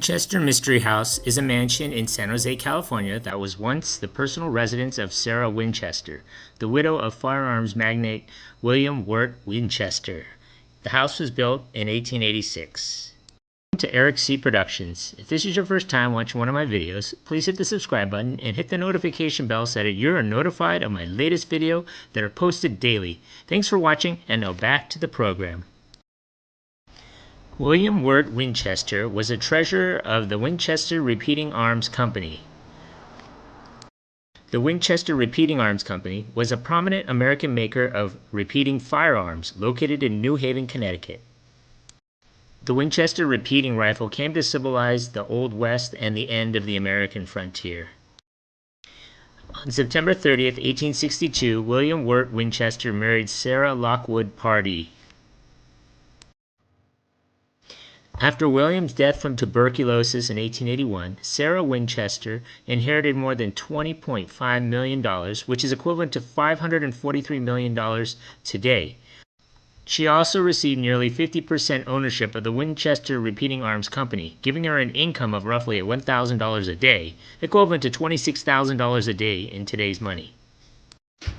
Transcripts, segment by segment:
Winchester Mystery House is a mansion in San Jose, California that was once the personal residence of Sarah Winchester, the widow of firearms magnate William Wirt Winchester. The house was built in 1886. Welcome to Eric C. Productions. If this is your first time watching one of my videos, please hit the subscribe button and hit the notification bell so that you're notified of my latest video that are posted daily. Thanks for watching, and now back to the program. William Wirt Winchester was a treasurer of the Winchester Repeating Arms Company. The Winchester Repeating Arms Company was a prominent American maker of repeating firearms located in New Haven, Connecticut. The Winchester repeating rifle came to symbolize the Old West and the end of the American frontier. On September 30th, 1862, William Wirt Winchester married Sarah Lockwood Pardee. After William's death from tuberculosis in 1881, Sarah Winchester inherited more than $20.5 million, which is equivalent to $543 million today. She also received nearly 50% ownership of the Winchester Repeating Arms Company, giving her an income of roughly $1,000 a day, equivalent to $26,000 a day in today's money.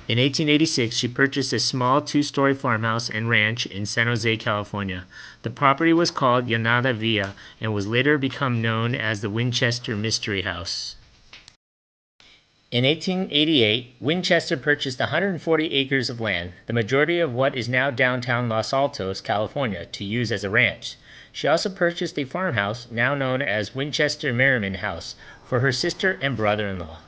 In 1886, she purchased a small two-story farmhouse and ranch in San Jose, California. The property was called Llanada Villa and was later become known as the Winchester Mystery House. In 1888, Winchester purchased 140 acres of land, the majority of what is now downtown Los Altos, California, to use as a ranch. She also purchased a farmhouse, now known as Winchester Merriman House, for her sister and brother-in-law.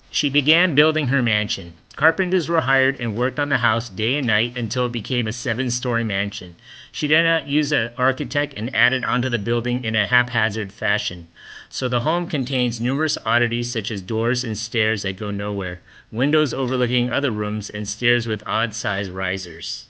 She began building her mansion. Carpenters were hired and worked on the house day and night until it became a 7-story mansion. She did not use an architect and added onto the building in a haphazard fashion. So the home contains numerous oddities such as doors and stairs that go nowhere, windows overlooking other rooms, and stairs with odd-sized risers.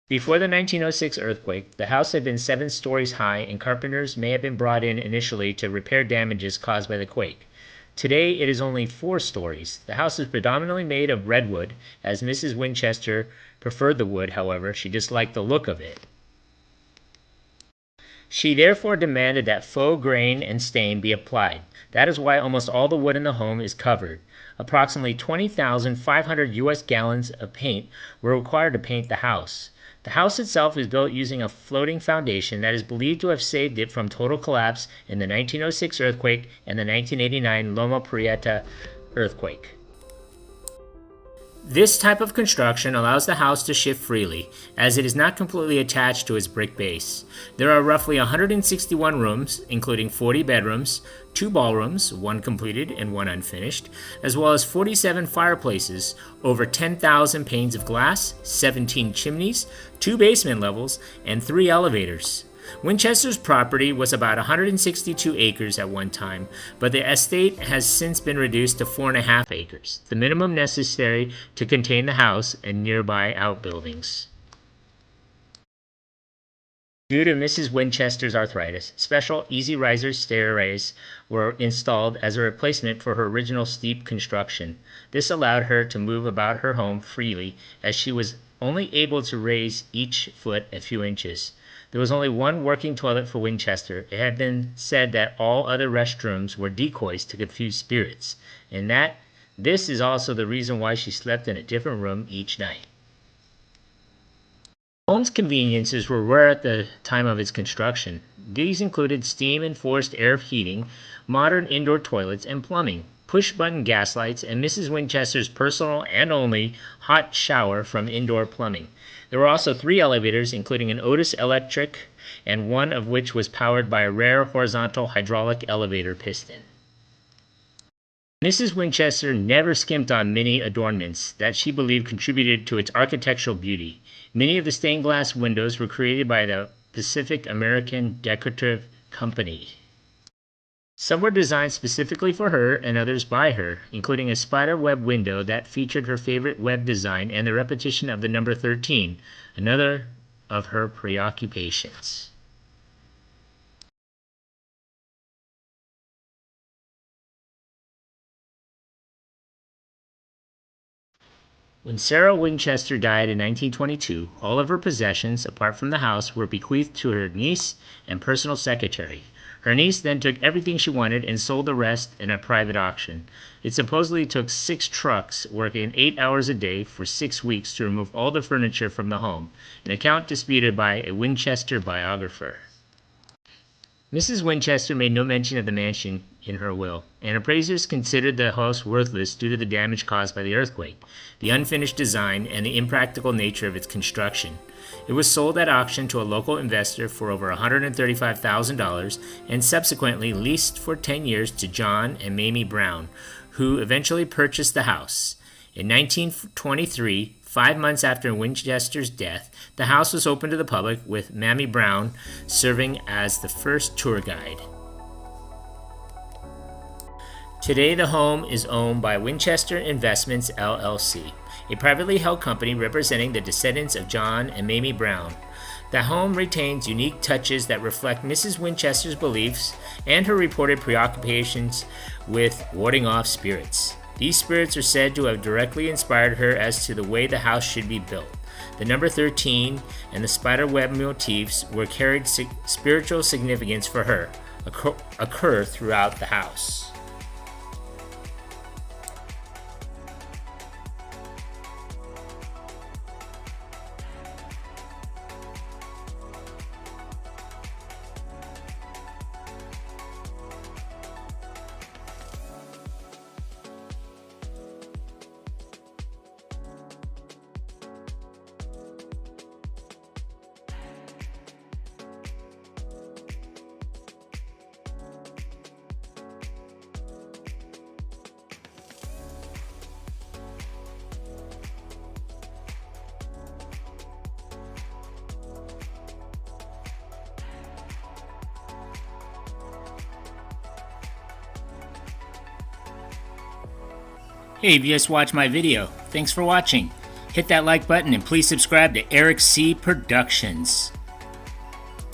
Before the 1906 earthquake, the house had been 7 stories high, and carpenters may have been brought in initially to repair damages caused by the quake. Today, it is only 4 stories. The house is predominantly made of redwood, as Mrs. Winchester preferred the wood. However, she disliked the look of it. She therefore demanded that faux grain and stain be applied. That is why almost all the wood in the home is covered. Approximately 20,500 U.S. gallons of paint were required to paint the house. The house itself is built using a floating foundation that is believed to have saved it from total collapse in the 1906 earthquake and the 1989 Loma Prieta earthquake. This type of construction allows the house to shift freely, as it is not completely attached to its brick base. There are roughly 161 rooms, including 40 bedrooms, 2 ballrooms, 1 completed and 1 unfinished, as well as 47 fireplaces, over 10,000 panes of glass, 17 chimneys, 2 basement levels, and 3 elevators. Winchester's property was about 162 acres at one time, but the estate has since been reduced to 4.5 acres, the minimum necessary to contain the house and nearby outbuildings. Due to Mrs. Winchester's arthritis, special easy riser stairways were installed as a replacement for her original steep construction. This allowed her to move about her home freely, as she was only able to raise each foot a few inches. There was only one working toilet for Winchester. It had been said that all other restrooms were decoys to confuse spirits, and that this is also the reason why she slept in a different room each night. The home's conveniences were rare at the time of its construction. These included steam and forced air heating, modern indoor toilets, and plumbing, push-button gas lights, and Mrs. Winchester's personal and only hot shower from indoor plumbing. There were also 3 elevators, including an Otis electric, and one of which was powered by a rare horizontal hydraulic elevator piston. Mrs. Winchester never skimped on many adornments that she believed contributed to its architectural beauty. Many of the stained glass windows were created by the Pacific American Decorative Company. Some were designed specifically for her and others by her, including a spider web window that featured her favorite web design and the repetition of the number 13, another of her preoccupations. When Sarah Winchester died in 1922, all of her possessions, apart from the house, were bequeathed to her niece and personal secretary. Her niece then took everything she wanted and sold the rest in a private auction. It supposedly took 6 trucks working 8 hours a day for 6 weeks to remove all the furniture from the home, an account disputed by a Winchester biographer. Mrs. Winchester made no mention of the mansion in her will, and appraisers considered the house worthless due to the damage caused by the earthquake, the unfinished design, and the impractical nature of its construction. It was sold at auction to a local investor for over $135,000 and subsequently leased for 10 years to John and Mamie Brown, who eventually purchased the house. In 1923, 5 months after Winchester's death, the house was opened to the public, with Mamie Brown serving as the first tour guide. Today, the home is owned by Winchester Investments, LLC, a privately held company representing the descendants of John and Mamie Brown. The home retains unique touches that reflect Mrs. Winchester's beliefs and her reported preoccupations with warding off spirits. These spirits are said to have directly inspired her as to the way the house should be built. The number 13 and the spider web motifs were carried spiritual significance for her, occur throughout the house. Hey, if you just watched my video, thanks for watching. Hit that like button and please subscribe to Eric C. Productions.